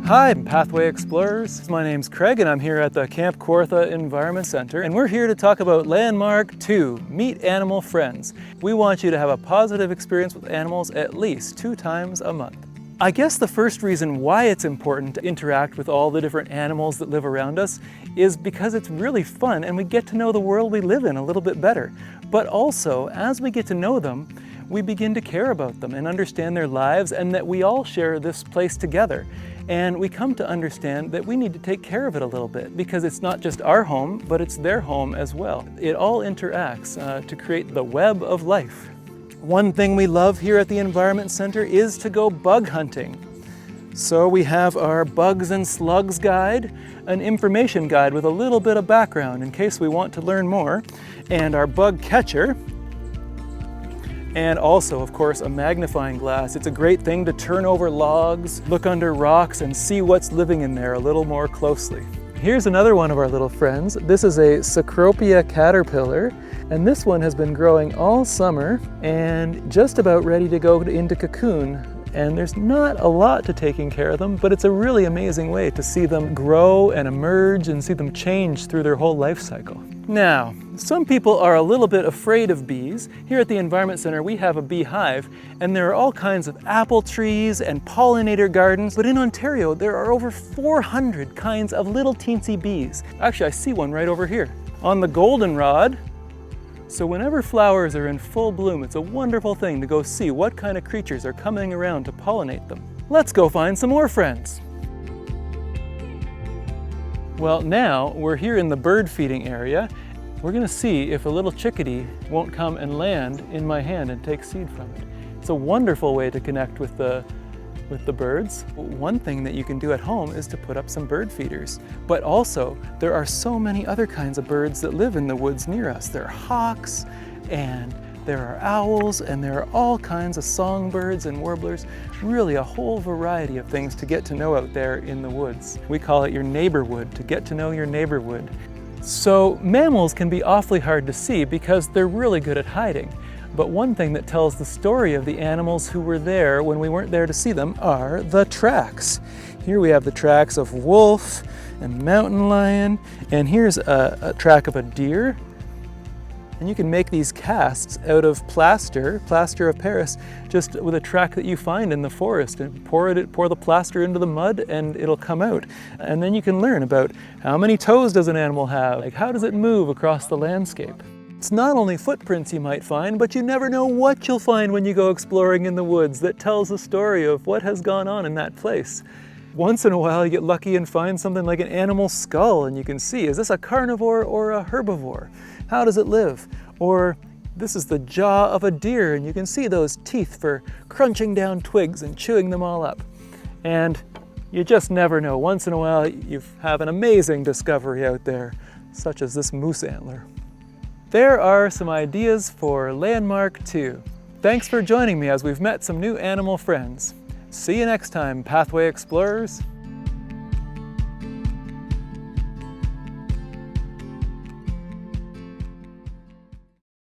Hi, Pathway Explorers. My name's Craig and I'm here at the Camp Kawartha Environment Center, and we're here to talk about Landmark 2, Meet Animal Friends. We want you to have a positive experience with animals at least 2 times a month. I guess the first reason why it's important to interact with all the different animals that live around us is because it's really fun and we get to know the world we live in a little bit better. But also, as we get to know them, we begin to care about them and understand their lives, and that we all share this place together. And we come to understand that we need to take care of it a little bit, because it's not just our home, but it's their home as well. It all interacts to create the web of life. One thing we love here at the Environment Center is to go bug hunting. So we have our Bugs and Slugs guide, an information guide with a little bit of background in case we want to learn more, and our bug catcher, and also, of course, a magnifying glass. It's a great thing to turn over logs, look under rocks, and see what's living in there a little more closely. Here's another one of our little friends. This is a Sacropia Caterpillar, and this one has been growing all summer and just about ready to go into cocoon. And there's not a lot to taking care of them, but it's a really amazing way to see them grow and emerge and see them change through their whole life cycle. Now, some people are a little bit afraid of bees. Here at the Environment Center, we have a beehive, and there are all kinds of apple trees and pollinator gardens. But in Ontario, there are over 400 kinds of little teensy bees. Actually, I see one right over here on the goldenrod. So whenever flowers are in full bloom, it's a wonderful thing to go see what kind of creatures are coming around to pollinate them. Let's go find some more friends. Well, now we're here in the bird feeding area. We're gonna see if a little chickadee won't come and land in my hand and take seed from it. It's a wonderful way to connect with the birds. One thing that you can do at home is to put up some bird feeders. But also, there are so many other kinds of birds that live in the woods near us. There are hawks, and there are owls, and there are all kinds of songbirds and warblers. Really a whole variety of things to get to know out there in the woods. We call it your neighborwood, to get to know your neighborwood. So mammals can be awfully hard to see because they're really good at hiding. But one thing that tells the story of the animals who were there when we weren't there to see them are the tracks. Here we have the tracks of wolf and mountain lion, and here's a track of a deer. And you can make these casts out of plaster of Paris, just with a track that you find in the forest, and pour the plaster into the mud and it'll come out. And then you can learn about how many toes does an animal have, like how does it move across the landscape. It's not only footprints you might find, but you never know what you'll find when you go exploring in the woods that tells the story of what has gone on in that place. Once in a while you get lucky and find something like an animal skull, and you can see, is this a carnivore or a herbivore? How does it live? Or this is the jaw of a deer, and you can see those teeth for crunching down twigs and chewing them all up. And you just never know. Once in a while you have an amazing discovery out there, such as this moose antler. There are some ideas for Landmark 2. Thanks for joining me as we've met some new animal friends. See you next time, Pathway Explorers.